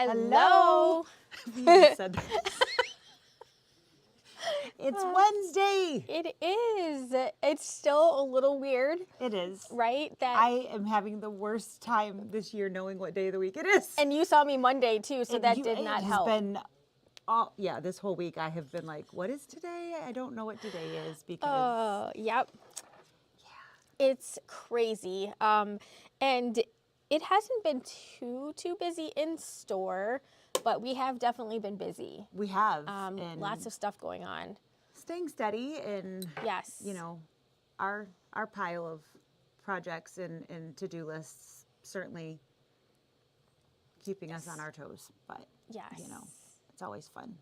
Hello. You just said that. It's Wednesday. It is. It's still a little weird, It is. right? That I am having the worst time this year knowing what day of the week it is. and you saw me Monday too, so that did It not has help. been, this whole week I have been like, what is today? I don't know what today is because. Yep. Yeah. It's crazy. And it hasn't been too busy in store, but we have definitely been busy. We have. And lots of stuff going on. Staying steady and, yes, our pile of projects and to-do lists certainly keeping us on our toes. But, yes, it's always fun.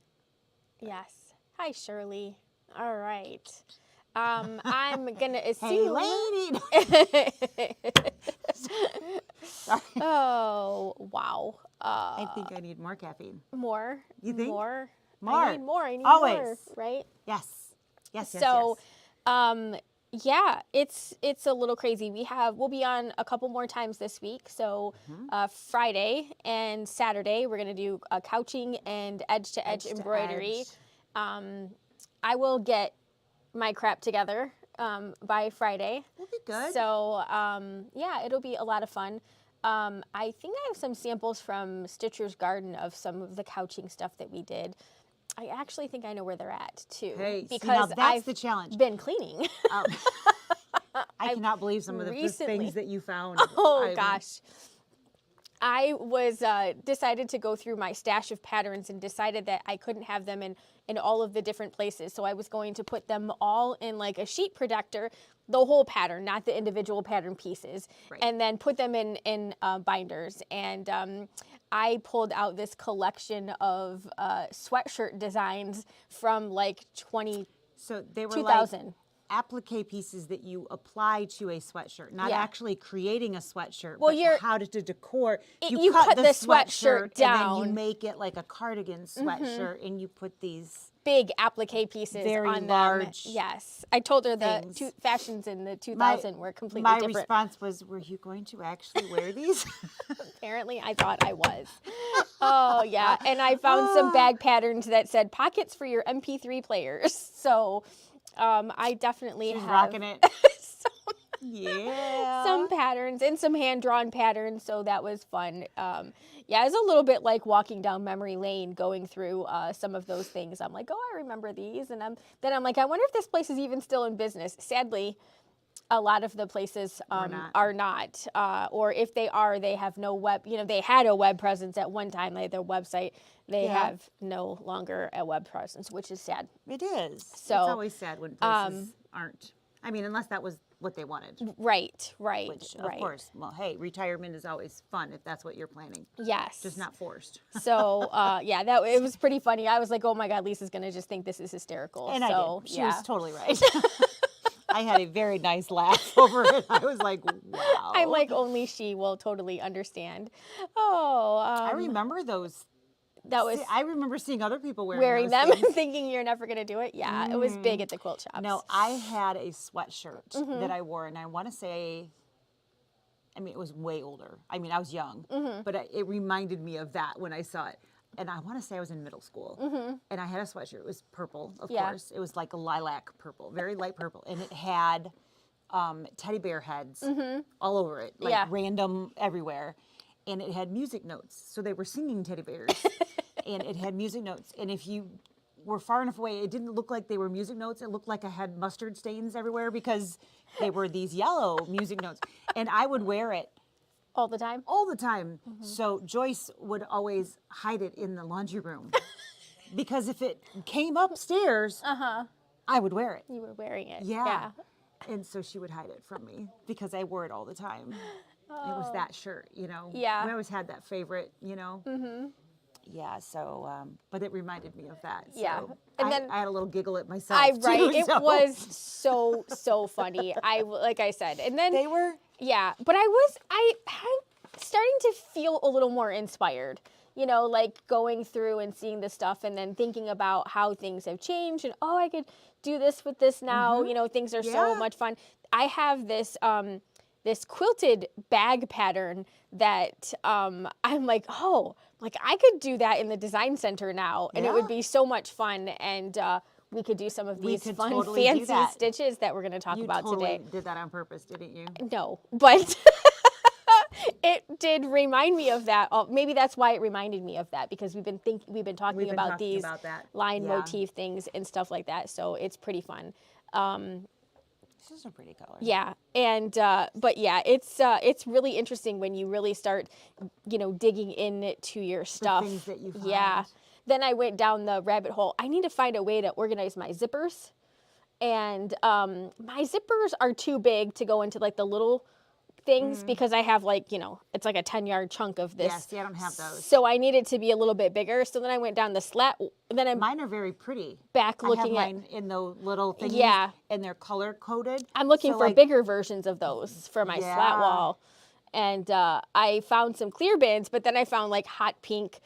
Yes. Hi, Shirley. All right. I'm going to assume. Hey, lady. Sorry. Oh, wow. I think I need more caffeine. More. You think? More. More. I need more. Always. More, right? Yes. Yes. So, yeah, it's a little crazy. We'll be on a couple more times this week. So, Friday and Saturday, we're going to do couching and edge-to-edge embroidery. I will get my crap together by Friday. That'll be good. So, yeah, it'll be a lot of fun. I think I have some samples from Stitcher's Garden of some of the couching stuff that we did. I actually think I know where they're at, too. Hey, because that's I've the challenge. been cleaning. I cannot believe some of the things that you found. Oh, gosh. I was decided to go through my stash of patterns and decided that I couldn't have them in all of the different places. So I was going to put them all in like a sheet protector, the whole pattern, not the individual pattern pieces, right, and then put them in binders. And I pulled out this collection of sweatshirt designs from like 2000. So they were 2000. like applique pieces that you apply to a sweatshirt, not actually creating a sweatshirt, well, but how to decor. You cut the sweatshirt down. And then you make it like a cardigan sweatshirt, and you put these big applique pieces very on large them. Yes. I told her the fashions in the 2000 were completely different. My response was, were you going to actually wear these? Apparently, I thought I was. Oh, yeah. And I found some bag patterns that said pockets for your MP3 players. So I definitely She's have rocking it. some patterns and some hand-drawn patterns, so that was fun. Yeah, it's a little bit like walking down memory lane, going through some of those things. I'm like, oh, I remember these, and then I'm like, I wonder if this place is even still in business. Sadly, a lot of the places are not, or if they are, they have no web. They had a web presence at one time. They had their website. They have no longer a web presence, which is sad. It is. So it's always sad when places aren't. I mean, unless that was what they wanted. Right. Which, of course, well, hey, retirement is always fun if that's what you're planning. Yes. Just not forced. So, yeah, it was pretty funny. I was like, oh my God, Lisa's going to just think this is hysterical. And so, I did. She was totally right. I had a very nice laugh over it. I was like, wow. I'm like, only she will totally understand. Oh. I remember those. I remember seeing other people wearing them and thinking you're never going to do it. Yeah, it was big at the quilt shops. No, I had a sweatshirt that I wore, and I want to say, it was way older. I was young, but it reminded me of that when I saw it. And I want to say I was in middle school, and I had a sweatshirt. It was purple, of course. It was like a lilac purple, very light purple, and it had teddy bear heads all over it, like random everywhere. And it had music notes, so they were singing teddy bears, and it had music notes. And if you were far enough away, it didn't look like they were music notes. It looked like I had mustard stains everywhere because they were these yellow music notes. And I would wear it all the time? All the time. So Joyce would always hide it in the laundry room because if it came upstairs, I would wear it. You were wearing it. Yeah. And so she would hide it from me because I wore it all the time. It was that shirt, Yeah. We always had that favorite, Yeah, so, but it reminded me of that. So yeah. And then I had a little giggle at myself, It was so funny. Like I said. And then they were. Yeah. But I'm starting to feel a little more inspired. Like going through and seeing the stuff and then thinking about how things have changed and, oh, I could do this with this now. Things are so much fun. I have this this quilted bag pattern that I'm like, oh, like I could do that in the design center now, and it would be so much fun, and we could do some of these fun, totally do fancy that. stitches that we're going to talk about totally today. did that on purpose, didn't you? No, but it did remind me of that. Maybe that's why it reminded me of that, because we've been talking about these line motif things and stuff like that. So it's pretty fun. This is a pretty color. Yeah, and but yeah, it's really interesting when you really start, digging into your stuff. The things that you find. Yeah. Then I went down the rabbit hole. I need to find a way to organize my zippers, and my zippers are too big to go into like the little things because I have like, it's like a 10-yard chunk of this. Yeah, see, I don't have those. So I need it to be a little bit bigger. So then I went down the slat. Then mine are very pretty. Back looking I have mine in the little things. Yeah. And they're color coded. I'm looking for bigger versions of those for my slat wall. And I found some clear bins, but then I found like hot pink.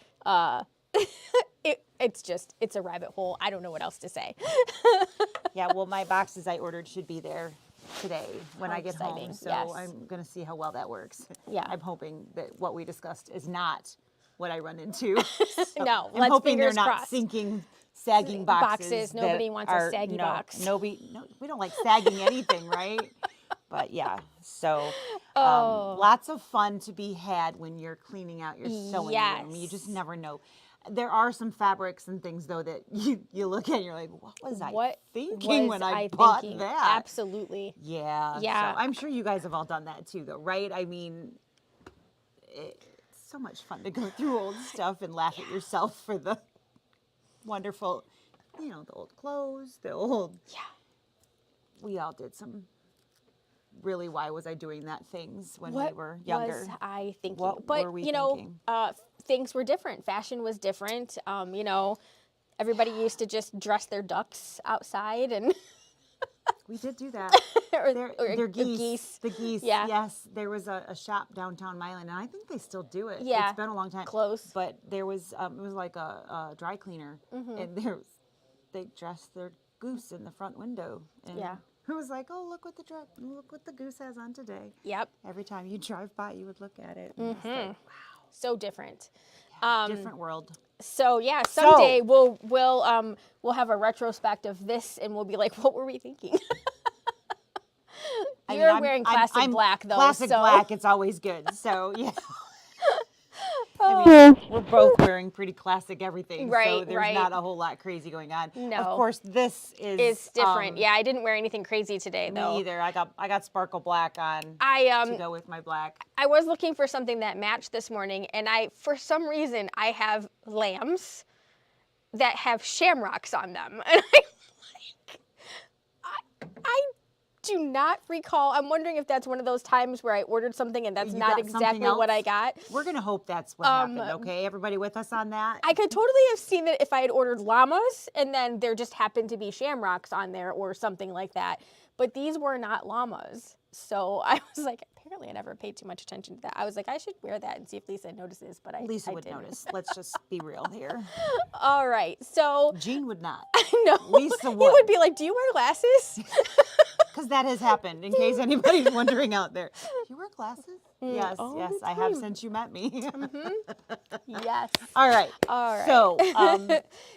It's a rabbit hole. I don't know what else to say. Yeah, well, my boxes I ordered should be there today when I get home. So I'm going to see how well that works. Yeah. I'm hoping that what we discussed is not what I run into. So No, I'm hoping they're fingers not crossed. sinking, sagging boxes. Nobody wants a saggy box. We don't like sagging anything, right? But yeah, so lots of fun to be had when you're cleaning out your sewing room. You just never know. There are some fabrics and things, though, that you look at and you're like, what was I thinking when I bought that? Absolutely. Yeah. Yeah. So I'm sure you guys have all done that, too, though, right? I mean, it's so much fun to go through old stuff and laugh at yourself for the wonderful, the old clothes, the old... Yeah. We all did some really why was I doing that things when we were younger. What was I thinking? What but, were we thinking? Things were different. Fashion was different. Everybody used to just dress their ducks outside and... We did do that. or they're geese. The geese, yeah. Yes. There was a shop downtown Milan, and I think they still do it. Yeah. It's been a long time. Close. But there was, it was like a dry cleaner, and they dressed their goose in the front window. And it was like, oh, look what the goose has on today. Yep. Every time you drive by, you would look at it. And it's like, wow. So different. Yeah, different world. So yeah, someday we'll have a retrospect of this, and we'll be like, what were we thinking? You're wearing classic black though. Classic black, it's always good. So yeah. Oh. I mean, we're both wearing pretty classic everything, right, so there's not a whole lot crazy going on. No. Of course, this is different. Yeah, I didn't wear anything crazy today, though. Me either. I got sparkle black on to go with my black. I was looking for something that matched this morning, and for some reason, I have lambs that have shamrocks on them, and I do not recall. I'm wondering if that's one of those times where I ordered something and that's not exactly what I got. We're going to hope that's what happened, okay? Everybody with us on that? I could totally have seen it if I had ordered llamas and then there just happened to be shamrocks on there or something like that. But these were not llamas. So I was like, apparently I never paid too much attention to that. I was like, I should wear that and see if Lisa notices, but Lisa I would didn't. notice. Let's just be real here. All right, so... Jean would not. No. Lisa would. He would be like, do you wear glasses? Because that has happened, in case anybody's wondering out there. Do you wear glasses? Yes, yes, I have since you met me. Yes. All right. So,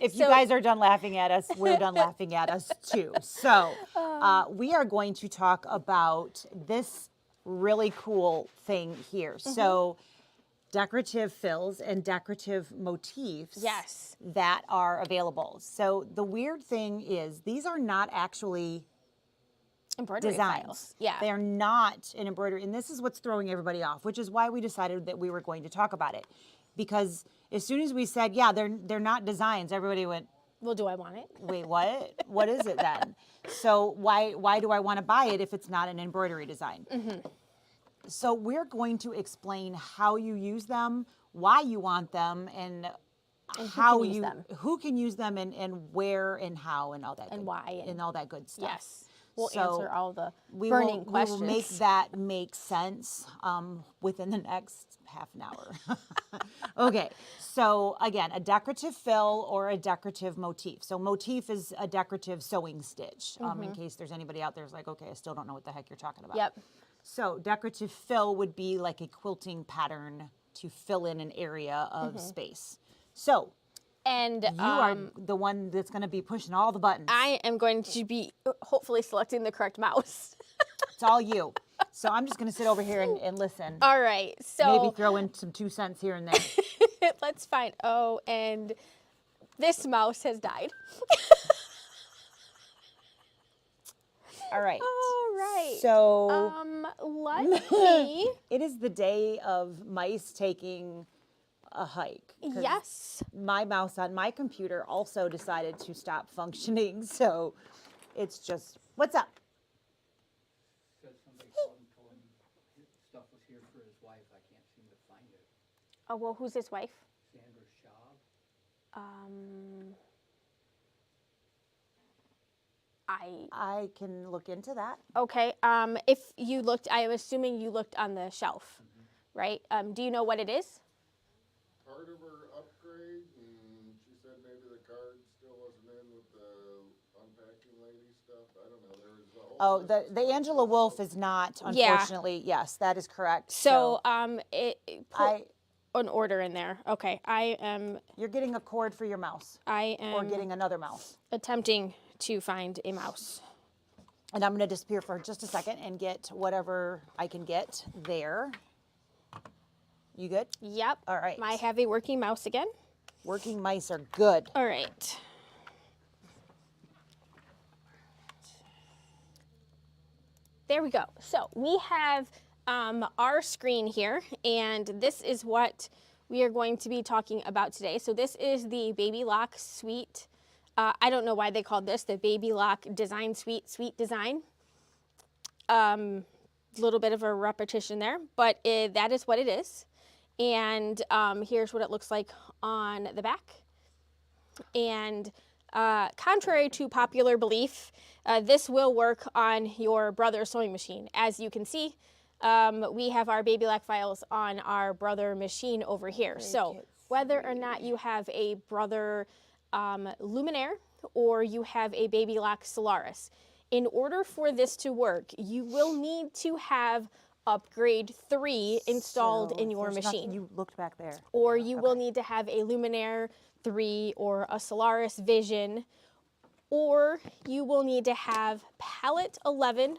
if you So- guys are done laughing at us, we're done laughing at us too. So, we are going to talk about this really cool thing here. So, decorative fills and decorative motifs Yes. that are available. So, the weird thing is these are not actually Embroidery designs. files. Yeah. They are not an embroidery. And this is what's throwing everybody off, which is why we decided that we were going to talk about it. Because as soon as we said, yeah, they're not designs, everybody went, Well, do I want it? wait, what? What is it then? So why do I want to buy it if it's not an embroidery design? So we're going to explain how you use them, why you want them, and how who can use them. who can use them and where and how and all that And good, why and all that good stuff. Yes. We'll answer all the we burning will, questions. We will make that make sense within the next half an hour. Okay, so again, a decorative fill or a decorative motif. So motif is a decorative sewing stitch, in case there's anybody out there who's like, okay, I still don't know what the heck you're talking about. Yep. So decorative fill would be like a quilting pattern to fill in an area of space. So And you are the one that's going to be pushing all the buttons. I am going to be hopefully selecting the correct mouse. It's all you. So I'm just going to sit over here and listen. All right. So Maybe throw in some 2 cents here and there. let's find. Oh, and this mouse has died. All right. All right. So let's see. it is the day of mice taking a hike. 'Cause Yes. my mouse on my computer also decided to stop functioning. So it's just, what's up? Said somebody called and told him his stuff was here for his wife. I can't seem to find it. Oh, well, who's his wife? Sandra Schaub. I can look into that. Okay. If you looked, I am assuming you looked on the shelf, right? Do you know what it is? Part of her upgrade, and she said maybe the card still wasn't in with the unpacking lady stuff. I don't know. There was a whole Oh, list the of Angela Wolf is not, Yeah. unfortunately. Yes, that is correct. So, put an I, order in there. Okay. you're getting a cord for your mouse I am or getting another mouse. attempting to find a mouse. And I'm going to disappear for just a second and get whatever I can get there. You good? Yep. All right. I have a working mouse again. Working mice are good. All right. There we go. So we have our screen here, and this is what we are going to be talking about today. So this is the Babylock Suite. I don't know why they called this the Babylock Design Suite Design. Little bit of a repetition there, but that is what it is. And here's what it looks like on the back. And contrary to popular belief, this will work on your Brother sewing machine. As you can see, we have our Babylock files on our Brother machine over here. So whether or not you have a Brother Luminaire or you have a Babylock Solaris, in order for this to work, you will need to have upgrade 3 installed So in your there's nothing- machine. You looked back there. Or you will need to have a Luminaire 3 or a Solaris Vision, or you will need to have Palette 11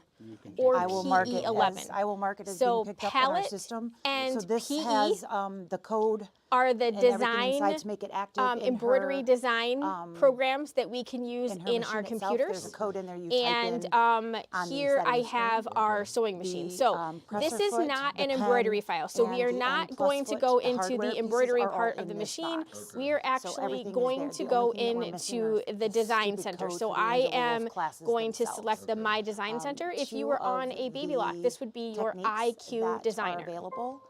or I will mark PE it 11. as, I will mark it as So being picked up in our palette system. and so this PE has the code are the and everything design inside to make it active in embroidery her, design programs that we can use in her in machine our itself. computers. There's a code in there you And type in. on the here side of I the screen. have our sewing machine. The, So this presser is foot, not the an pen, embroidery file. So we and are the not N plus going to foot, go the into hardware the pieces embroidery are all part in of the this machine. box. We are So actually everything is going there. to The go only thing that we're missing into are the the design stupid center. codes So for the I Angela Wolf am classes going to themselves. select the My Design Center. If you Two were on of a Babylock, this would be your techniques IQ that are designer. available.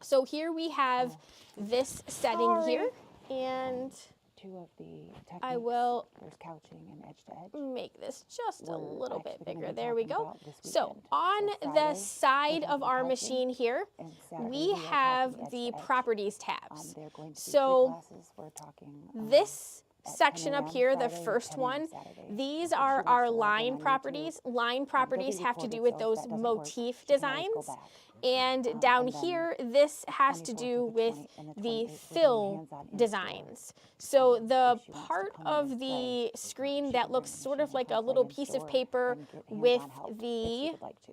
So here we have this setting here, and Two of the techniques. I will There's couching and edge to edge. make this just a We're little bit actually gonna bigger. be There we talking go. about this So weekend. on So the Friday, side we're of our talking machine here, and Saturday we we are have talking edge the to edge. properties tabs. They're going to be So 3 classes. We're talking this at 10 section up a.m. here, the Friday, first 10 a.m. one, Saturday. these If she are wants our to log in line on YouTube, properties. Line properties have to recorded, do with so if those that doesn't work, motif she can always go designs. back. And down and then here, this has to 24th do and with 20 and the the 28th, we're doing fill hands-on in-store. designs. So the she wants to part come in of and the play, screen she that can looks bring the sort of machine like and a play little in piece of store paper and get with hands-on help if she the would like to.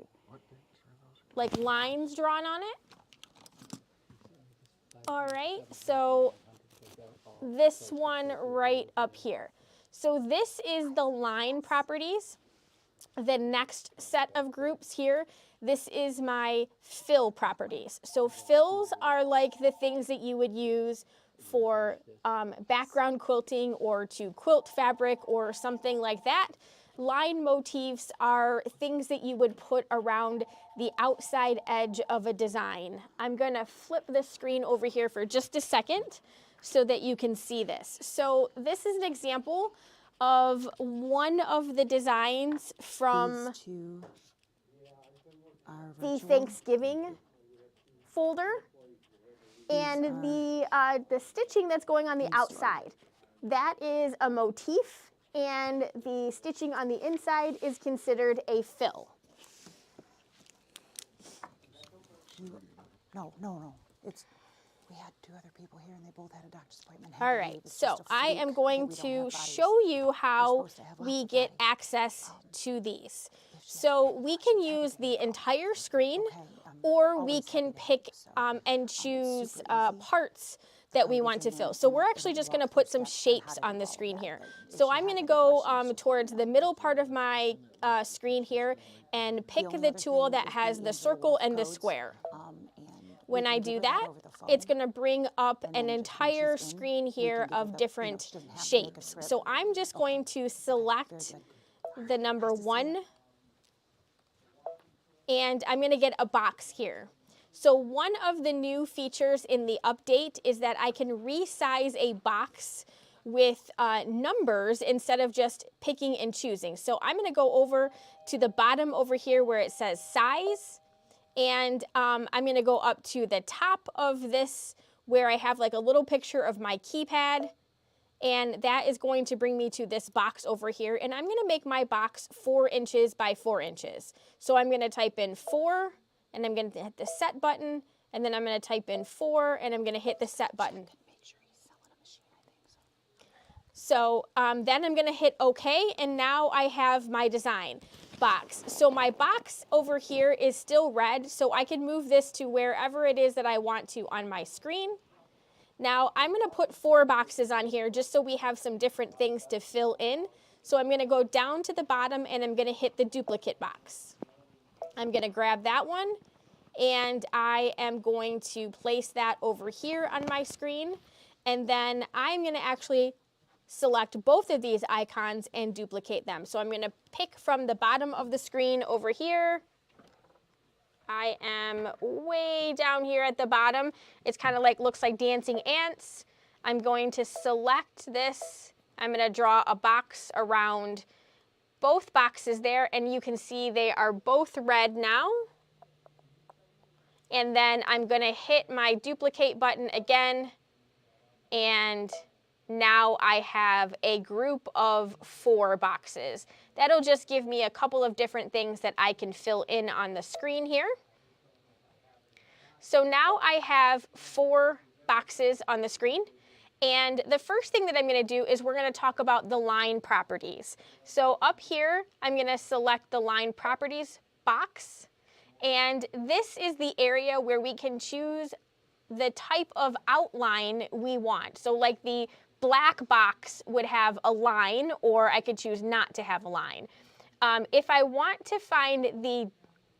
like lines drawn on it. All right, so this one right up here. So this is the line properties. The next set of groups here, this is my fill properties. So fills are like the things that you would use for background quilting or to quilt fabric or something like that. Line motifs are things that you would put around the outside edge of a design. I'm gonna flip the screen over here for just a second so that you can see this. So this is an example of one of the designs from These two are the virtual. Thanksgiving folder, and the stitching that's going on the outside. That is a motif, and the stitching on the inside is considered a fill. No. We had two other people here, and they both had a doctor's appointment. All right, so I am going to show you how we get access to these. So we can use the entire screen, or we can pick and choose parts that we want to fill. So we're actually just going to put some shapes on the screen here. So I'm going to go towards the middle part of my screen here and pick the tool that has the circle and the square. When I do that, it's going to bring up an entire screen here of different shapes. So I'm just going to select the number 1, and I'm going to get a box here. So one of the new features in the update is that I can resize a box with numbers instead of just picking and choosing. So I'm going to go over to the bottom over here where it says size, and I'm going to go up to the top of this where I have like a little picture of my keypad, and that is going to bring me to this box over here, and I'm going to make my box 4 inches by 4 inches. So I'm going to type in 4, and I'm going to hit the set button, and then I'm going to type in 4, and I'm going to hit the set button. So then I'm going to hit OK, and now I have my design box. So my box over here is still red, so I can move this to wherever it is that I want to on my screen. Now I'm going to put 4 boxes on here just so we have some different things to fill in. So I'm going to go down to the bottom, and I'm going to hit the duplicate box. I'm going to grab that one, and I am going to place that over here on my screen, and then I'm going to actually select both of these icons and duplicate them. So I'm going to pick from the bottom of the screen over here. I am way down here at the bottom. It's kind of like, looks like dancing ants. I'm going to select this. I'm going to draw a box around both boxes there, and you can see they are both red now. And then I'm going to hit my duplicate button again, and now I have a group of 4 boxes. That'll just give me a couple of different things that I can fill in on the screen here. So now I have 4 boxes on the screen. And the first thing that I'm going to do is we're going to talk about the line properties. So up here, I'm going to select the line properties box. And this is the area where we can choose the type of outline we want. So like the black box would have a line, or I could choose not to have a line. If I want to find the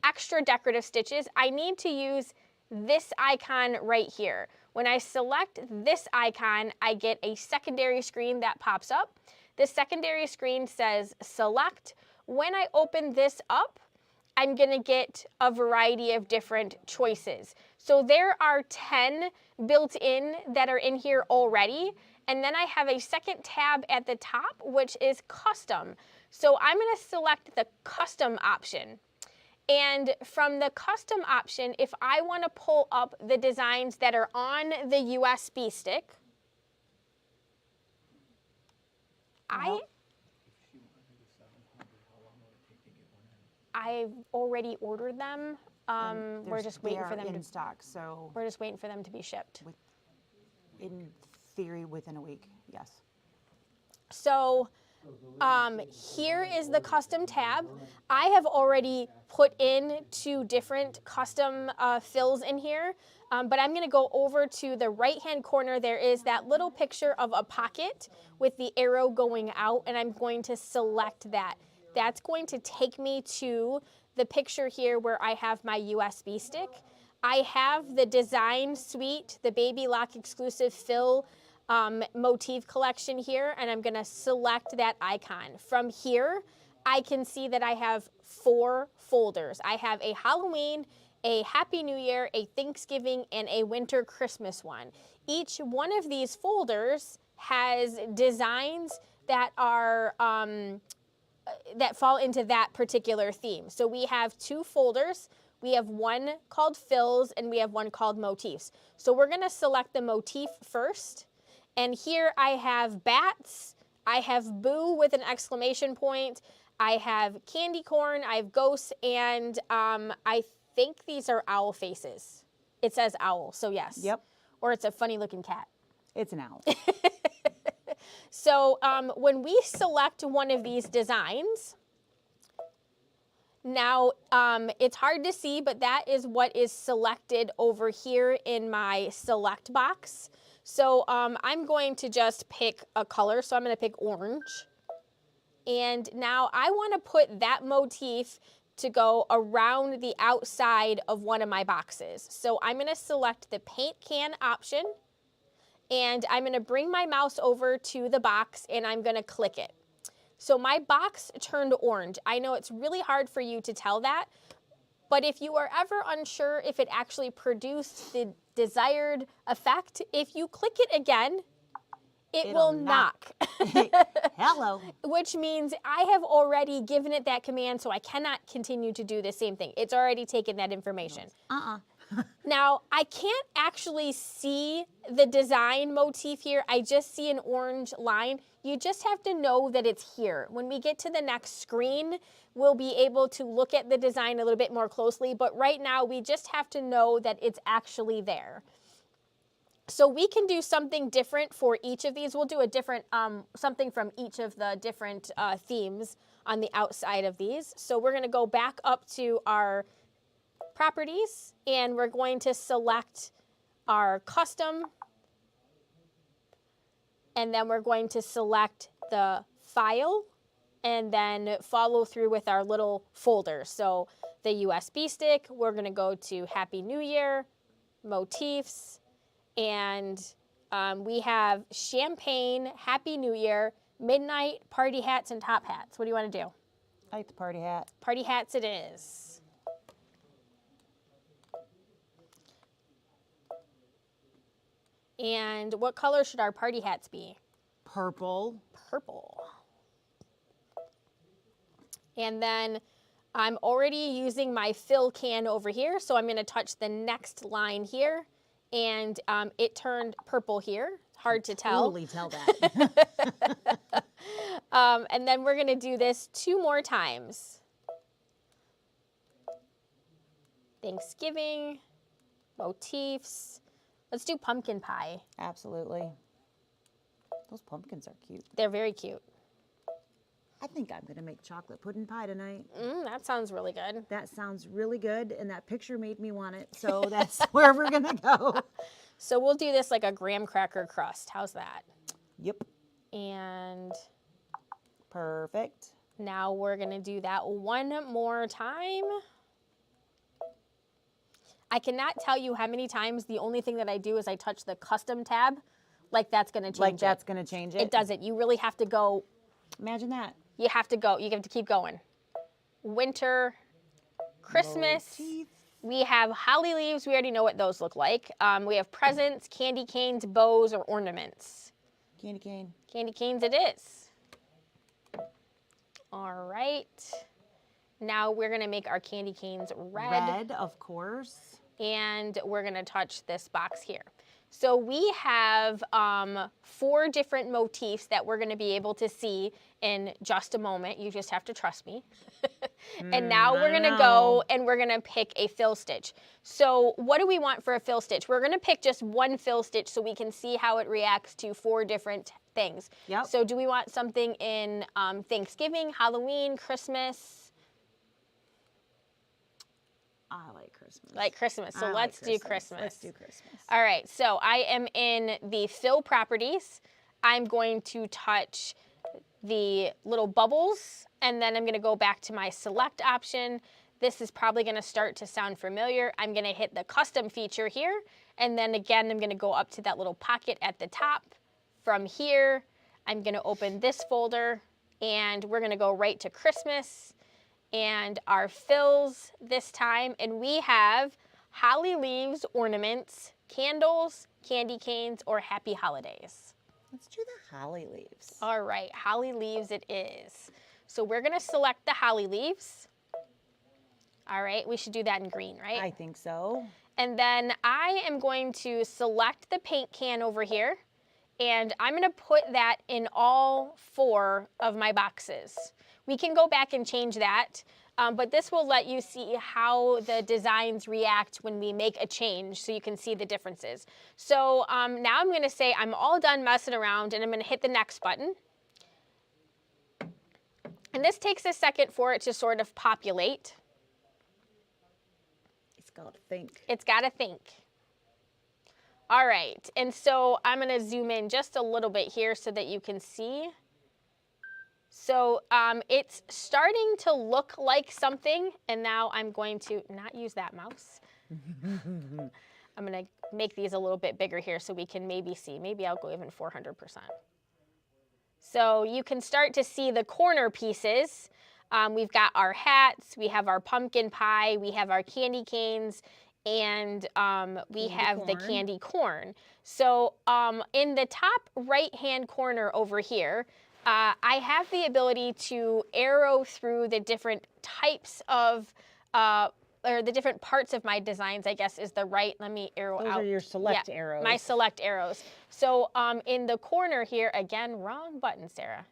extra decorative stitches, I need to use this icon right here. When I select this icon, I get a secondary screen that pops up. The secondary screen says select. When I open this up, I'm going to get a variety of different choices. So there are 10 built in that are in here already. And then I have a second tab at the top, which is custom. So I'm going to select the custom option. And from the custom option, if I want to pull up the designs that are on the USB stick, I've already ordered them. We're just waiting for them in to stock. So we're just waiting for them to be shipped. in theory, within a week, yes. So here is the custom tab. I have already put in 2 different custom fills in here, but I'm going to go over to the right-hand corner. There is that little picture of a pocket with the arrow going out, and I'm going to select that. That's going to take me to the picture here where I have my USB stick. I have the design suite, the Babylock exclusive fill motif collection here, and I'm going to select that icon. From here, I can see that I have 4 folders. I have a Halloween, a Happy New Year, a Thanksgiving, and a Winter Christmas one. Each one of these folders has designs that are that fall into that particular theme. So we have 2 folders. We have one called fills and we have one called motifs. So we're gonna select the motif first. And here I have bats, I have boo with an exclamation point, I have candy corn, I have ghosts, and I think these are owl faces. It says owl, so yes. Yep. Or it's a funny looking cat. It's an owl. So when we select one of these designs, now it's hard to see, but that is what is selected over here in my select box. So I'm going to just pick a color. So I'm going to pick orange. And now I want to put that motif to go around the outside of one of my boxes. So I'm going to select the paint can option. And I'm going to bring my mouse over to the box and I'm going to click it. So my box turned orange. I know it's really hard for you to tell that, but if you are ever unsure if it actually produced the desired effect, if you click it again, it will knock. Hello. Which means I have already given it that command, so I cannot continue to do the same thing. It's already taken that information. Now, I can't actually see the design motif here. I just see an orange line. You just have to know that it's here. When we get to the next screen, we'll be able to look at the design a little bit more closely, but right now we just have to know that it's actually there. So we can do something different for each of these. We'll do a different, something from each of the different themes on the outside of these. So we're gonna go back up to our properties and we're going to select our custom and then we're going to select the file and then follow through with our little folder. So the USB stick, we're gonna go to Happy New Year, motifs, and we have champagne, Happy New Year, midnight, party hats, and top hats. What do you want to do? I like the party hat. Party hats it is. And what color should our party hats be? Purple. Purple. And then I'm already using my fill can over here, so I'm going to touch the next line here. And it turned purple here. Hard to tell. Totally tell that. And then we're going to do this 2 more times. Thanksgiving, motifs. Let's do pumpkin pie. Absolutely. Those pumpkins are cute. They're very cute. I think I'm going to make chocolate pudding pie tonight. That sounds really good. That sounds really good, and that picture made me want it, so that's where we're going to go. So we'll do this like a graham cracker crust. How's that? Yep. And Perfect. now we're going to do that 1 more time. I cannot tell you how many times the only thing that I do is I touch the custom tab. Like that's going to change Like that's going to change it? It doesn't. You really have to go. Imagine that. You have to go. You have to keep going. Winter, Christmas. Motif. We have holly leaves. We already know what those look like. We have presents, candy canes, bows, or ornaments. Candy cane. Candy canes it is. All right. Now we're going to make our candy canes red. Red, of course. And we're going to touch this box here. So we have 4 different motifs that we're going to be able to see in just a moment. You just have to trust me. And now we're going to go and we're going to pick a fill stitch. So what do we want for a fill stitch? We're going to pick just one fill stitch so we can see how it reacts to 4 different things. Yep. So do we want something in Thanksgiving, Halloween, Christmas? I like Christmas. Like Christmas. So let's do Christmas. Let's do Christmas. All right, so I am in the fill properties. I'm going to touch the little bubbles, and then I'm going to go back to my select option. This is probably going to start to sound familiar. I'm going to hit the custom feature here, and then again, I'm going to go up to that little pocket at the top. From here, I'm going to open this folder, and we're going to go right to Christmas and our fills this time, and we have holly leaves, ornaments, candles, candy canes, or happy holidays. Let's do the holly leaves. All right, holly leaves it is. So we're gonna select the holly leaves. All right, we should do that in green, right? I think so. And then I am going to select the paint can over here, and I'm gonna put that in all 4 of my boxes. We can go back and change that, but this will let you see how the designs react when we make a change, so you can see the differences. So now I'm gonna say I'm all done messing around, and I'm gonna hit the next button. And this takes a second for it to sort of populate. It's called think. It's gotta think. All right, and so I'm gonna zoom in just a little bit here so that you can see. So it's starting to look like something, and now I'm going to not use that mouse. I'm gonna make these a little bit bigger here so we can maybe see. Maybe I'll go even 400%. So you can start to see the corner pieces. We've got our hats, we have our pumpkin pie, we have our candy canes, and we have the candy corn. So in the top right-hand corner over here, I have the ability to arrow through the different types of, or the different parts of my designs, I guess is the right, let me arrow out. Those are your select arrows. My select arrows. So in the corner here, again, wrong button, Sarah.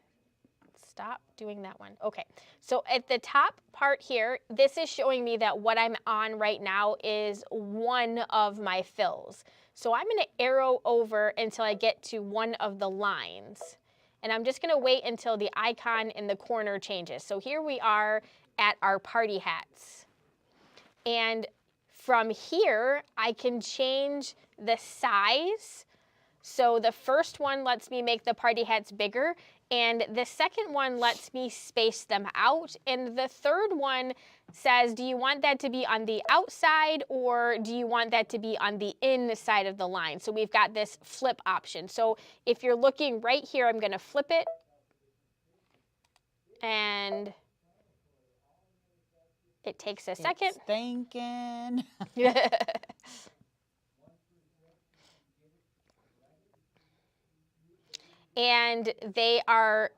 Stop doing that one. Okay, so at the top part here, this is showing me that what I'm on right now is one of my fills. So I'm gonna arrow over until I get to one of the lines. And I'm just gonna wait until the icon in the corner changes. So here we are at our party hats. And from here, I can change the size. So the first one lets me make the party hats bigger, and the second one lets me space them out, and the third one says, do you want that to be on the outside or do you want that to be on the inside of the line? So we've got this flip option. So if you're looking right here, I'm gonna flip it, and it takes a second. It's thinking. And they are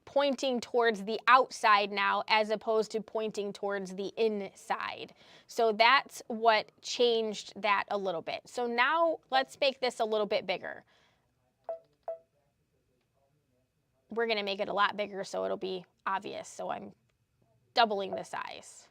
pointing towards the outside now as opposed to pointing towards the inside. So that's what changed that a little bit. So now let's make this a little bit bigger. We're gonna make it a lot bigger so it'll be obvious. So I'm doubling the size.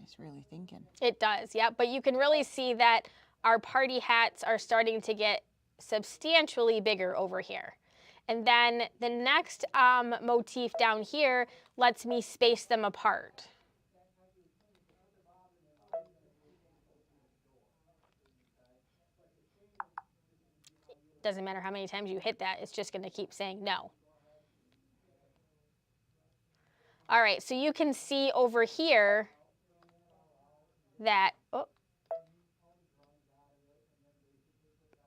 It's really thinking. It does, yeah. But you can really see that our party hats are starting to get substantially bigger over here. And then the next motif down here lets me space them apart. Doesn't matter how many times you hit that, it's just gonna keep saying no. All right, so you can see over here that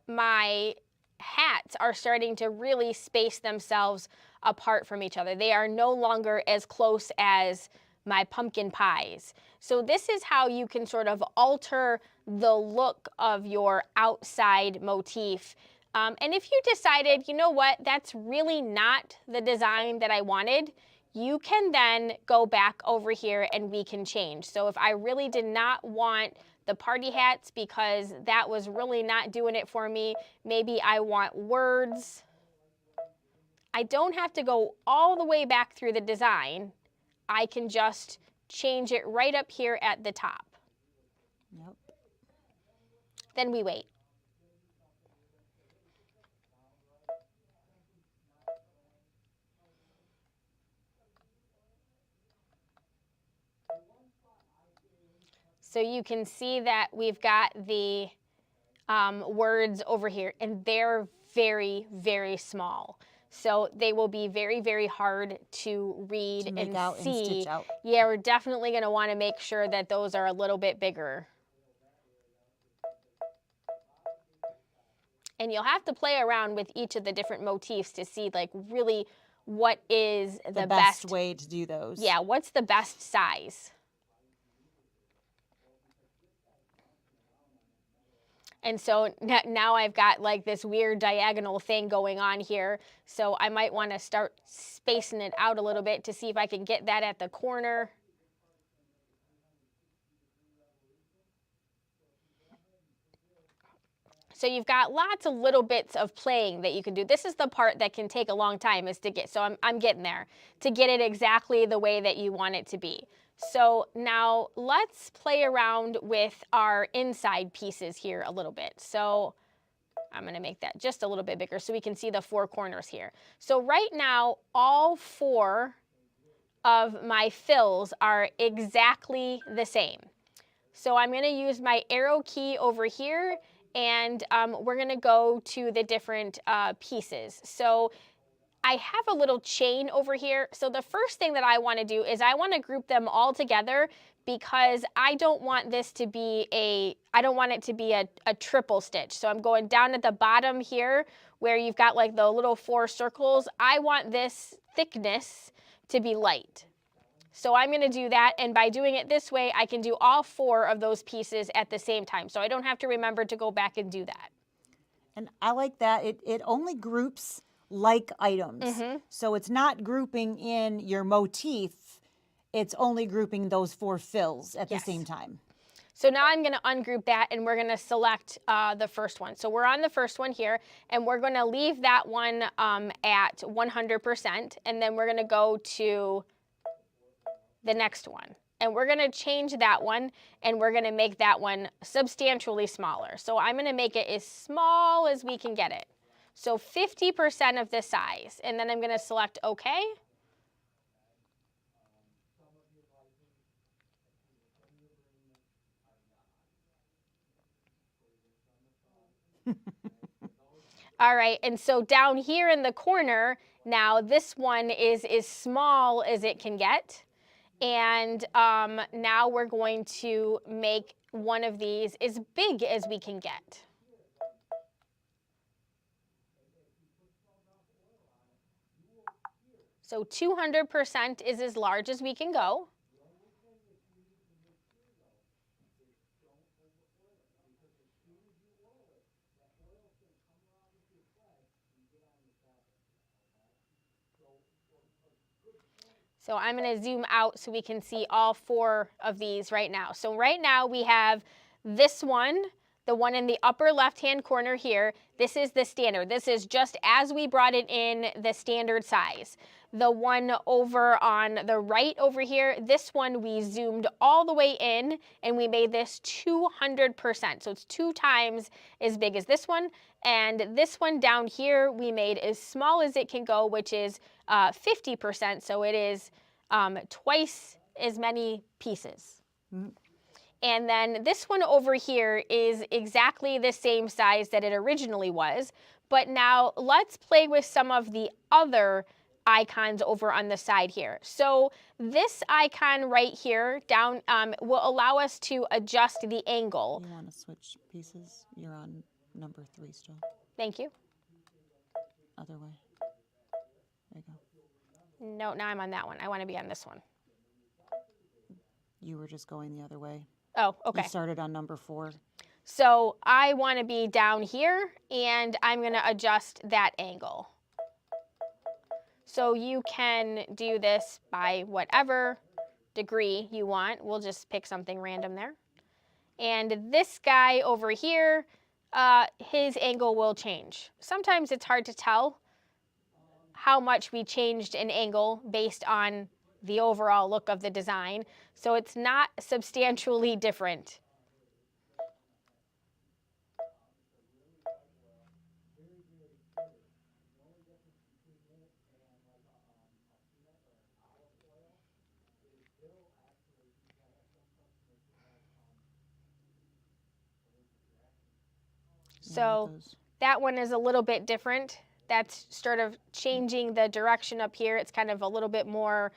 my hats are starting to really space themselves apart from each other. They are no longer as close as my pumpkin pies. So this is how you can sort of alter the look of your outside motif. And if you decided, you know what, that's really not the design that I wanted, you can then go back over here and we can change. So if I really did not want the party hats because that was really not doing it for me, maybe I want words. I don't have to go all the way back through the design. I can just change it right up here at the top. Yep. Then we wait. So you can see that we've got the words over here, and they're very, very small. So they will be very, very hard to read To make and out see. and stitch out. Yeah, we're definitely going to want to make sure that those are a little bit bigger. And you'll have to play around with each of the different motifs to see like really what is the best way to do those. Yeah, what's the best size? And so now I've got like this weird diagonal thing going on here. So I might want to start spacing it out a little bit to see if I can get that at the corner. So you've got lots of little bits of playing that you can do. This is the part that can take a long time is to get, so I'm getting there, to get it exactly the way that you want it to be. So now let's play around with our inside pieces here a little bit. So I'm going to make that just a little bit bigger so we can see the 4 corners here. So right now, all 4 of my fills are exactly the same. So I'm going to use my arrow key over here, and we're going to go to the different pieces. So I have a little chain over here. So the first thing that I want to do is I want to group them all together because I don't want this to be a triple stitch. So I'm going down at the bottom here where you've got like the little 4 circles. I want this thickness to be light. So I'm going to do that, and by doing it this way, I can do all 4 of those pieces at the same time. So I don't have to remember to go back and do that. And I like that. It only groups like items. So it's not grouping in your motif. It's only grouping those 4 fills at the same time. So now I'm going to ungroup that, and we're going to select the first one. So we're on the first one here, and we're going to leave that one at 100%, and then we're going to go to the next one. And we're going to change that one, and we're going to make that one substantially smaller. So I'm going to make it as small as we can get it. So 50% of the size, and then I'm going to select OK. All right, and so down here in the corner, now this one is as small as it can get. And now we're going to make one of these as big as we can get. So 200% is as large as we can go. So I'm going to zoom out so we can see all 4 of these right now. So right now we have this one, the one in the upper left-hand corner here. This is the standard. This is just as we brought it in, the standard size. The one over on the right over here, this one we zoomed all the way in and we made this 200%. So it's 2 times as big as this one. And this one down here we made as small as it can go, which is 50%. So it is twice as many pieces. And then this one over here is exactly the same size that it originally was. But now let's play with some of the other icons over on the side here. So this icon right here down will allow us to adjust the angle. You want to switch pieces? You're on number 3 still. Thank you. Other way. There you go. No, now I'm on that one. I want to be on this one. You were just going the other way. Oh, okay. You started on number 4. So I want to be down here, and I'm going to adjust that angle. So you can do this by whatever degree you want. We'll just pick something random there. And this guy over here, his angle will change. Sometimes it's hard to tell how much we changed an angle based on the overall look of the design. So it's not substantially different. So that one is a little bit different. That's sort of changing the direction up here. It's kind of a little bit more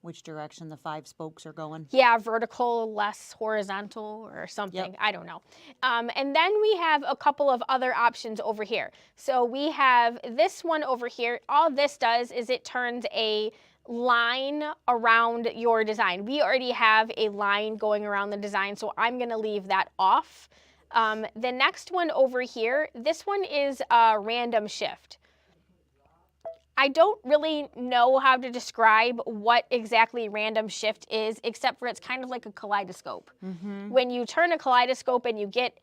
which direction the 5 spokes are going. Yeah, vertical, less horizontal or something. Yep. I don't know. And then we have a couple of other options over here. So we have this one over here. All this does is it turns a line around your design. We already have a line going around the design, so I'm going to leave that off. The next one over here, this one is a random shift. I don't really know how to describe what exactly random shift is, except for it's kind of like a kaleidoscope. When you turn a kaleidoscope and you get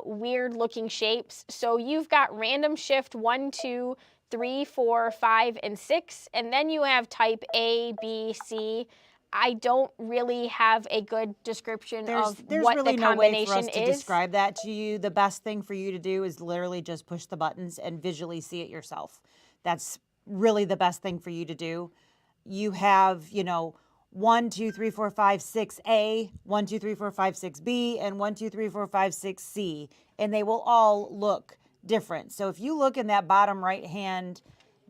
weird looking shapes. So you've got random shift 1, 2, 3, 4, 5, and 6, and then you have type A, B, C. I don't really have a good description of There's what really the no way combination for us to is. describe that to you. The best thing for you to do is literally just push the buttons and visually see it yourself. That's really the best thing for you to do. You have, 1, 2, 3, 4, 5, 6A, 1, 2, 3, 4, 5, 6B, and 1, 2, 3, 4, 5, 6C, and they will all look different. So if you look in that bottom right hand,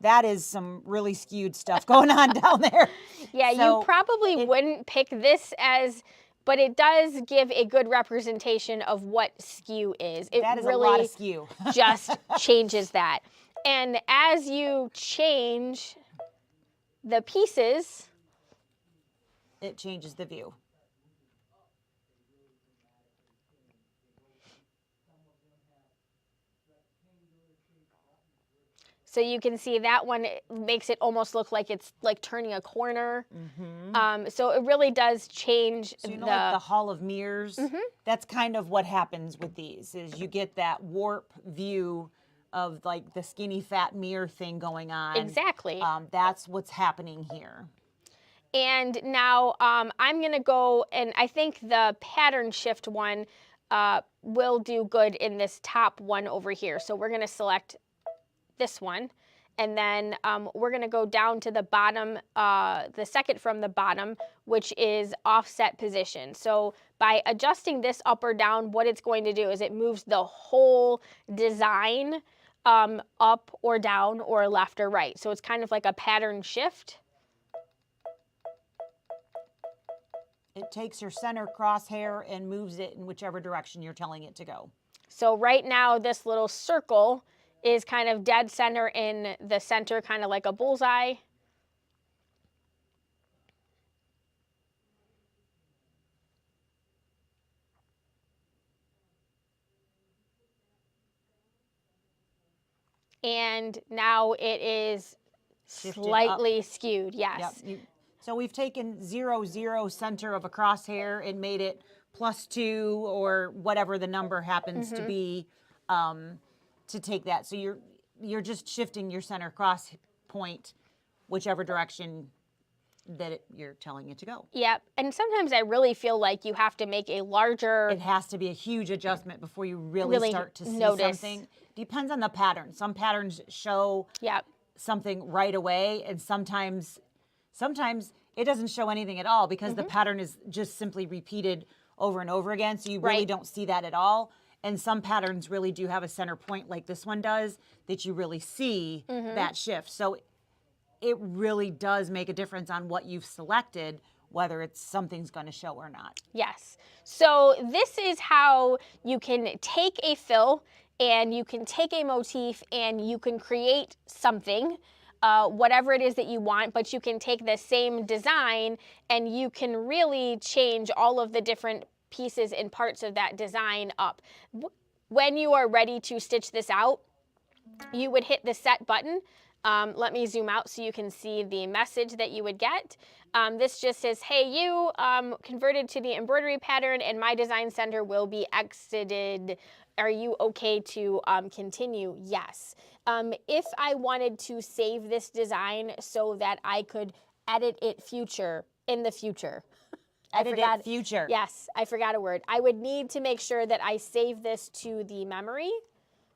that is some really skewed stuff going on down there. Yeah, So you probably wouldn't pick this as, but it does give a good representation of what skew is. It that is really a lot of skew. just changes that. And as you change the pieces, It changes the view. so you can see that one makes it almost look like it's like turning a corner. So it really does change So like the Hall of Mirrors, Mm-hmm. that's kind of what happens with these, is you get that warp view of like the skinny fat mirror thing going on. Exactly. That's what's happening here. And now I'm going to go, and I think the pattern shift one will do good in this top one over here. So we're going to select this one, and then we're going to go down to the bottom, the second from the bottom, which is offset position. So by adjusting this up or down, what it's going to do is it moves the whole design up or down or left or right. So it's kind of like a pattern shift. It takes your center crosshair and moves it in whichever direction you're telling it to go. So right now, this little circle is kind of dead center in the center, kind of like a bullseye. And now it is Shifted slightly skewed, yes. Yep. So we've taken 0, 0 center of a crosshair and made it +2 or whatever the number happens to be to take that. So you're just shifting your center cross point whichever direction that you're telling it to go. Yep. And sometimes I really feel like you have to make a larger. It has to be a huge adjustment before you really start to see notice. something. Depends on the pattern. Some patterns show Yep. something right away, and sometimes it doesn't show anything at all because the pattern is just simply repeated over and over again, so you really Right. don't see that at all. And some patterns really do have a center point like this one does that you really see that shift. So it really does make a difference on what you've selected, whether it's something's going to show or not. Yes. So this is how you can take a fill and you can take a motif and you can create something, whatever it is that you want, but you can take the same design and you can really change all of the different pieces and parts of that design up. When you are ready to stitch this out, you would hit the set button. Let me zoom out so you can see the message that you would get. This just says, hey, you converted to the embroidery pattern and my design center will be exited. Are you okay to continue? Yes. If I wanted to save this design so that I could edit it in the future. Edit it future. Yes, I forgot a word. I would need to make sure that I save this to the memory,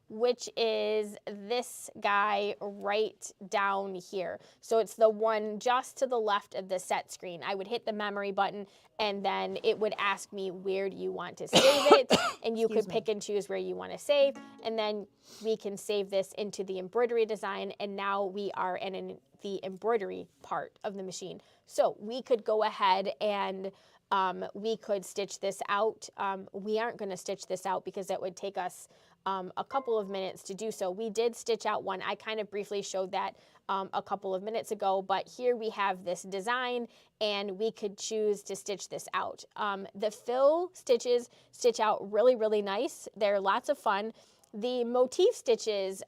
which is this guy right down here. So it's the one just to the left of the set screen. I would hit the memory button and then it would ask me, where do you want to save it? And you could pick and choose where you want to save. And then we can save this into the embroidery design. And now we are in the embroidery part of the machine. So we could go ahead and we could stitch this out. We aren't going to stitch this out because it would take us a couple of minutes to do so. We did stitch out one. I kind of briefly showed that a couple of minutes ago, but here we have this design and we could choose to stitch this out. The fill stitches stitch out really, really nice. They're lots of fun. The motif stitches,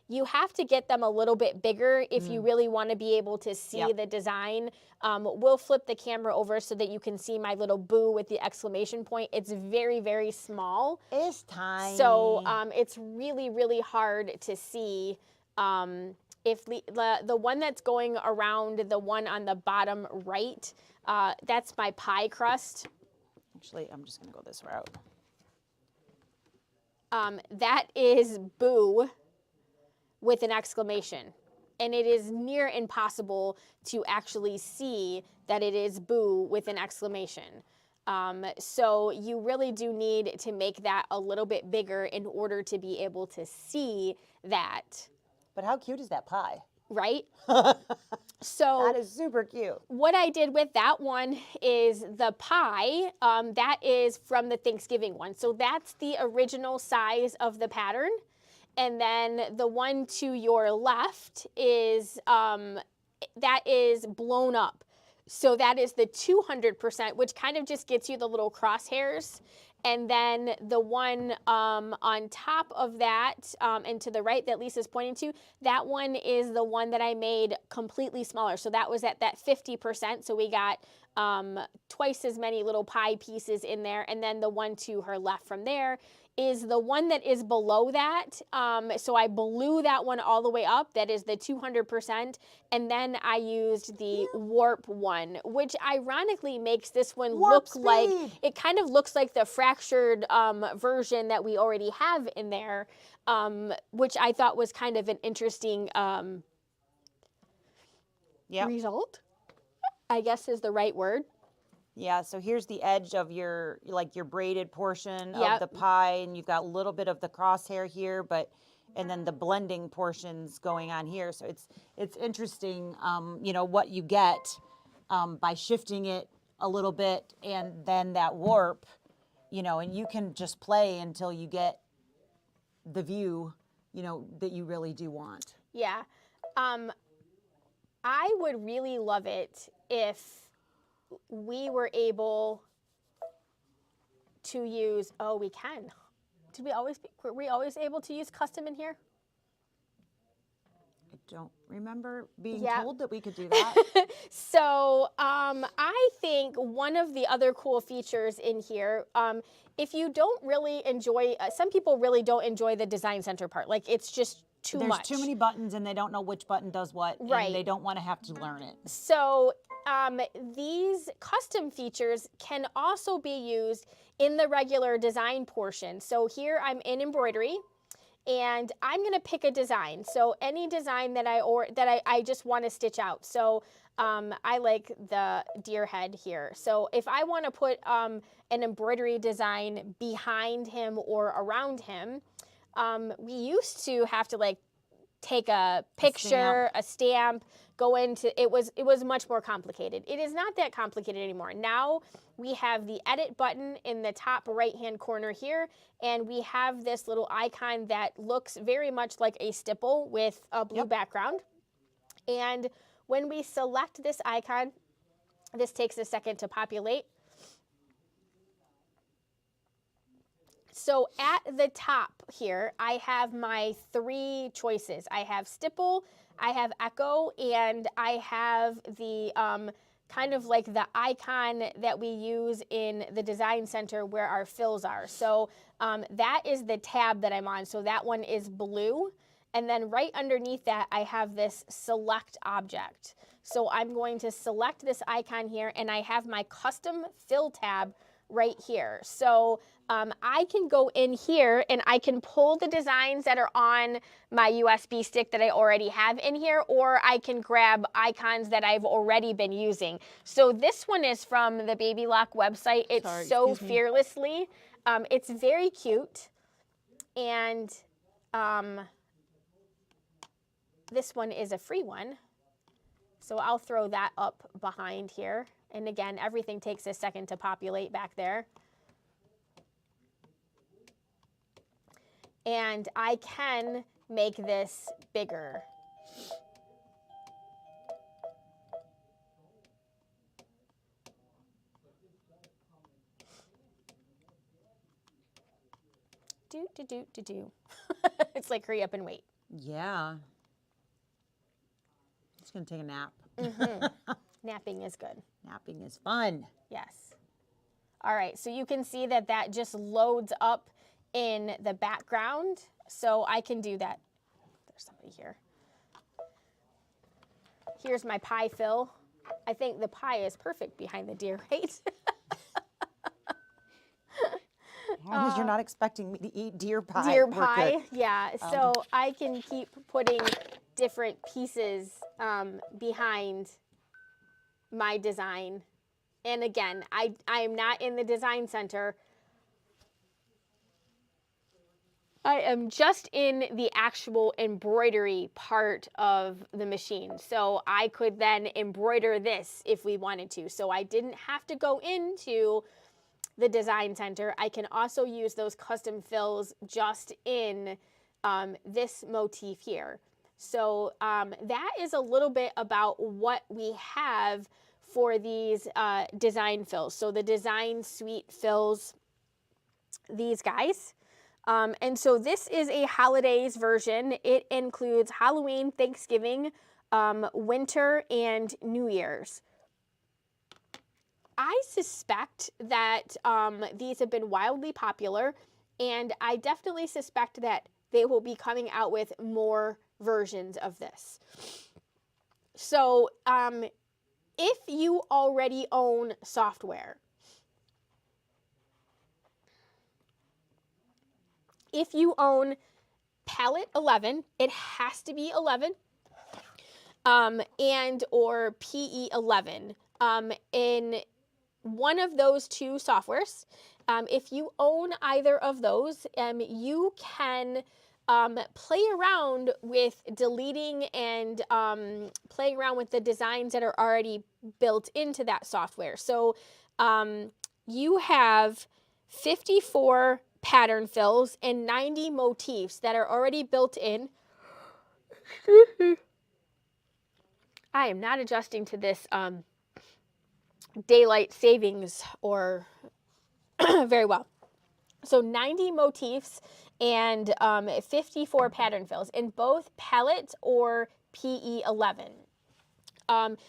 you have to get them a little bit bigger if you really want to be able to see the design. We'll flip the camera over so that you can see my little boo with the exclamation point. It's very, very small. It's tiny. So it's really, really hard to see. If the one that's going around the one on the bottom right, that's my pie crust. Actually, I'm just going to go this route. That is boo with an exclamation. And it is near impossible to actually see that it is boo with an exclamation. So you really do need to make that a little bit bigger in order to be able to see that. But how cute is that pie? Right? So that is super cute. What I did with that one is the pie, that is from the Thanksgiving one. So that's the original size of the pattern. And then the one to your left is, that is blown up. So that is the 200%, which kind of just gets you the little crosshairs. And then the one on top of that and to the right that Lisa's pointing to, that one is the one that I made completely smaller. So that was at that 50%. So we got twice as many little pie pieces in there. And then the one to her left from there is the one that is below that. So I blew that one all the way up. That is the 200%. And then I used the warp one, which ironically makes this one look like, it kind of looks like the fractured version that we already have in there, which I thought was kind of an interesting result, I guess is the right word. Yeah, so here's the edge of your braided portion of the pie, and you've got a little bit of the crosshair here, and then the blending portions going on here. So it's interesting, what you get by shifting it a little bit, and then that warp, and you can just play until you get the view, that you really do want. Yeah, I would really love it if we were able to use, we can. Were we always able to use custom in here? I don't remember being told that we could do that. So I think one of the other cool features in here, if you don't really enjoy, some people really don't enjoy the design center part. Like it's just too much. There's too many buttons and they don't know which button does what, and they don't want to have to learn it. So these custom features can also be used in the regular design portion. So here I'm in embroidery and I'm going to pick a design. So any design that I just want to stitch out. So I like the deer head here. So if I want to put an embroidery design behind him or around him, we used to have to take a picture, a stamp, go into, it was much more complicated. It is not that complicated anymore. Now we have the edit button in the top right-hand corner here, and we have this little icon that looks very much like a stipple with a blue background. And when we select this icon, this takes a second to populate. So at the top here, I have my 3 choices. I have stipple, I have echo, and I have the kind of like the icon that we use in the design center where our fills are. So that is the tab that I'm on. So that one is blue. And then right underneath that, I have this select object. So I'm going to select this icon here, and I have my custom fill tab right here. So I can go in here and I can pull the designs that are on my USB stick that I already have in here, or I can grab icons that I've already been using. So this one is from the Babylock website. It's Sorry, so excuse me. fearlessly. It's very cute. And this one is a free one. So I'll throw that up behind here. And again, everything takes a second to populate back there. And I can make this bigger. Do. It's like hurry up and wait. Yeah. Just gonna take a nap. Napping is good. Napping is fun. Yes. All right, so you can see that that just loads up in the background. So I can do that. There's somebody here. Here's my pie fill. I think the pie is perfect behind the deer, right? As long as you're not expecting me to eat deer pie. Deer we're pie, good. yeah. So I can keep putting different pieces behind my design. And again, I am not in the design center. I am just in the actual embroidery part of the machine. So I could then embroider this if we wanted to. So I didn't have to go into the design center. I can also use those custom fills just in this motif here. So that is a little bit about what we have for these design fills. So the design suite fills, these guys. And so this is a holidays version. It includes Halloween, Thanksgiving, winter, and New Year's. I suspect that these have been wildly popular, and I definitely suspect that they will be coming out with more versions of this. So if you already own software, if you own Palette 11, it has to be 11, and or PE 11. In one of those two softwares, if you own either of those, you can play around with deleting and playing around with the designs that are already built into that software. So you have 54 pattern fills and 90 motifs that are already built in. I am not adjusting to this daylight savings or very well. So 90 motifs and 54 pattern fills in both palette or PE 11.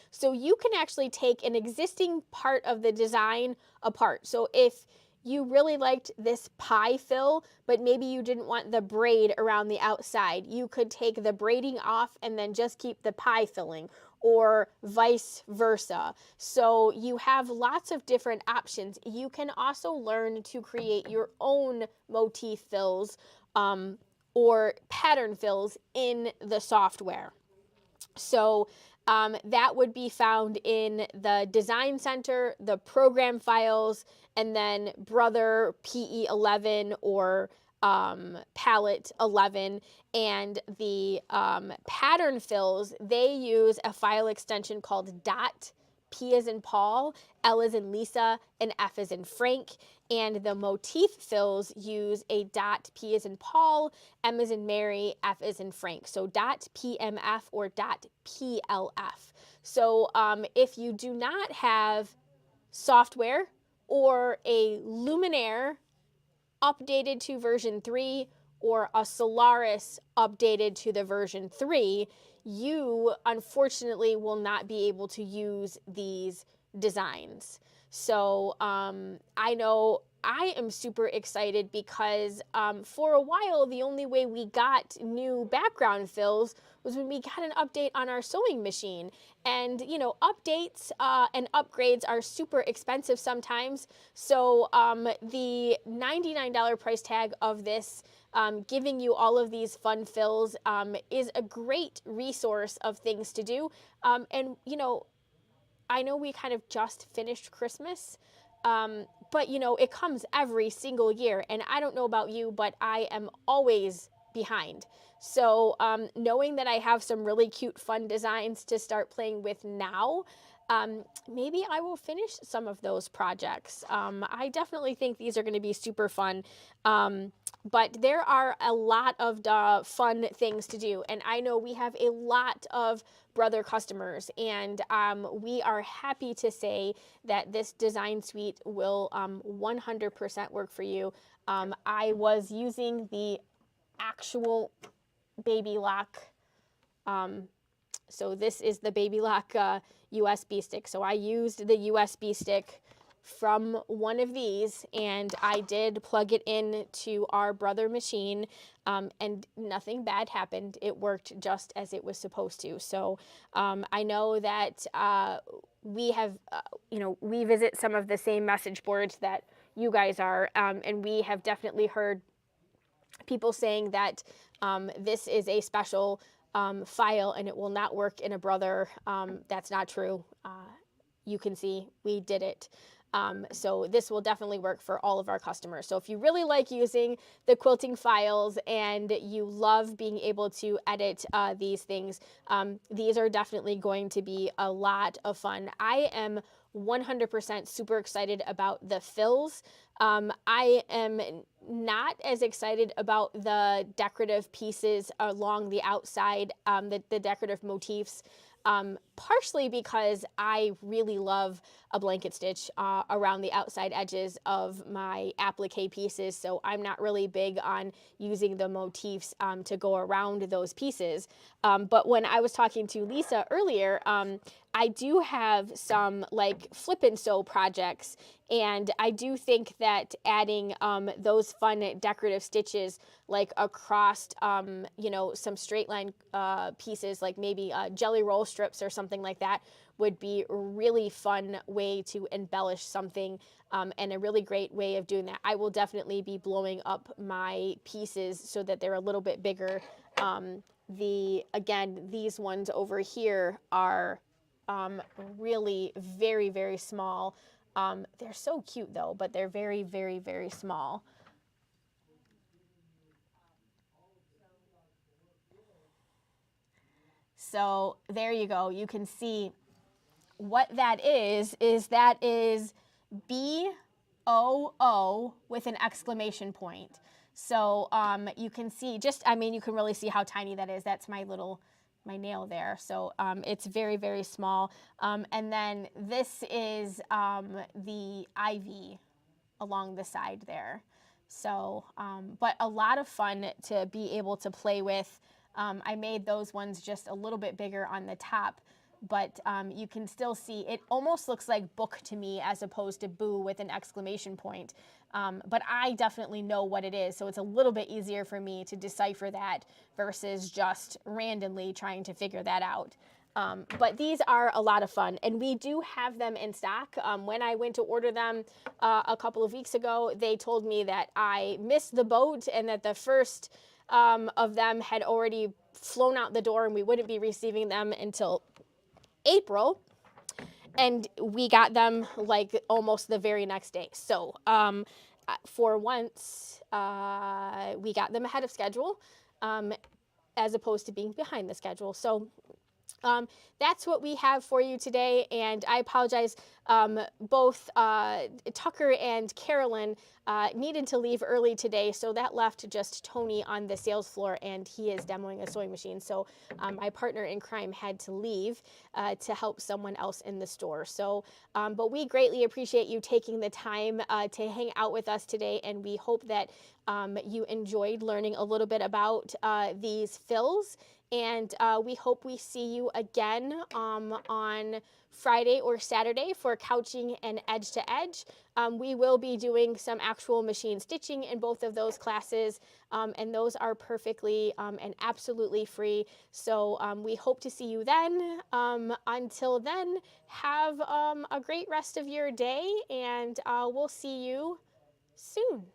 So you can actually take an existing part of the design apart. So if you really liked this pie fill, but maybe you didn't want the braid around the outside, you could take the braiding off and then just keep the pie filling, or vice versa. So you have lots of different options. You can also learn to create your own motif fills or pattern fills in the software. So that would be found in the Design Center, the program files, and then Brother PE 11 or Palette 11. And the pattern fills, they use a file extension called .dot. P as in Paul, L as in Lisa, and F as in Frank. And the motif fills use a .p as in Paul, M as in Mary, F as in Frank. So .pmf or .plf. So if you do not have software or a Luminaire updated to version 3 or a Solaris updated to the version 3, you unfortunately will not be able to use these designs. So I know I am super excited because for a while, the only way we got new background fills was when we got an update on our sewing machine. And, you know, updates and upgrades are super expensive sometimes. So the $99 price tag of this, giving you all of these fun fills, is a great resource of things to do. And, you know, I know we kind of just finished Christmas, but you know, it comes every single year. And I don't know about you, but I am always behind. So knowing that I have some really cute, fun designs to start playing with now, maybe I will finish some of those projects. I definitely think these are going to be super fun. But there are a lot of fun things to do. And I know we have a lot of Brother customers, and we are happy to say that this design suite will 100% work for you. I was using the actual Babylock. So this is the Babylock USB stick. So I used the USB stick from one of these, and I did plug it in to our Brother machine, and nothing bad happened. It worked just as it was supposed to. So I know that we have, you know, we visit some of the same message boards that you guys are, and we have definitely heard people saying that this is a special file and it will not work in a Brother. That's not true. You can see we did it. So this will definitely work for all of our customers. So if you really like using the quilting files and you love being able to edit these things, these are definitely going to be a lot of fun. I am 100% super excited about the fills. I am not as excited about the decorative pieces along the outside, the decorative motifs. Partially because I really love a blanket stitch around the outside edges of my applique pieces, so I'm not really big on using the motifs to go around those pieces. But when I was talking to Lisa earlier, I do have some like flip and sew projects, and I do think that adding those fun decorative stitches like across, you know, some straight line pieces, like maybe jelly roll strips or something like that, would be a really fun way to embellish something, and a really great way of doing that. I will definitely be blowing up my pieces so that they're a little bit bigger. Again, these ones over here are really very, very small. They're so cute though, but they're very, very, very small. So there you go. You can see what that is BOO with an exclamation point. So you can see I mean, you can really see how tiny that is. That's my nail there. So it's very, very small. And then this is the ivy along the side there. So, but a lot of fun to be able to play with. I made those ones just a little bit bigger on the top, but you can still see it almost looks like book to me as opposed to boo with an exclamation point. But I definitely know what it is, so it's a little bit easier for me to decipher that versus just randomly trying to figure that out. But these are a lot of fun, and we do have them in stock. When I went to order them a couple of weeks ago, they told me that I missed the boat and that the first of them had already flown out the door and we wouldn't be receiving them until April. And we got them like almost the very next day. So for once, we got them ahead of schedule, as opposed to being behind the schedule. So that's what we have for you today, and I apologize. Both Tucker and Carolyn needed to leave early today, so that left just Tony on the sales floor, and he is demoing a sewing machine. So my partner in crime had to leave to help someone else in the store. So, but we greatly appreciate you taking the time to hang out with us today, and we hope that you enjoyed learning a little bit about these fills. And we hope we see you again on Friday or Saturday for couching and edge to edge. We will be doing some actual machine stitching in both of those classes, and those are perfectly and absolutely free. So we hope to see you then. Until then, have a great rest of your day, and we'll see you soon.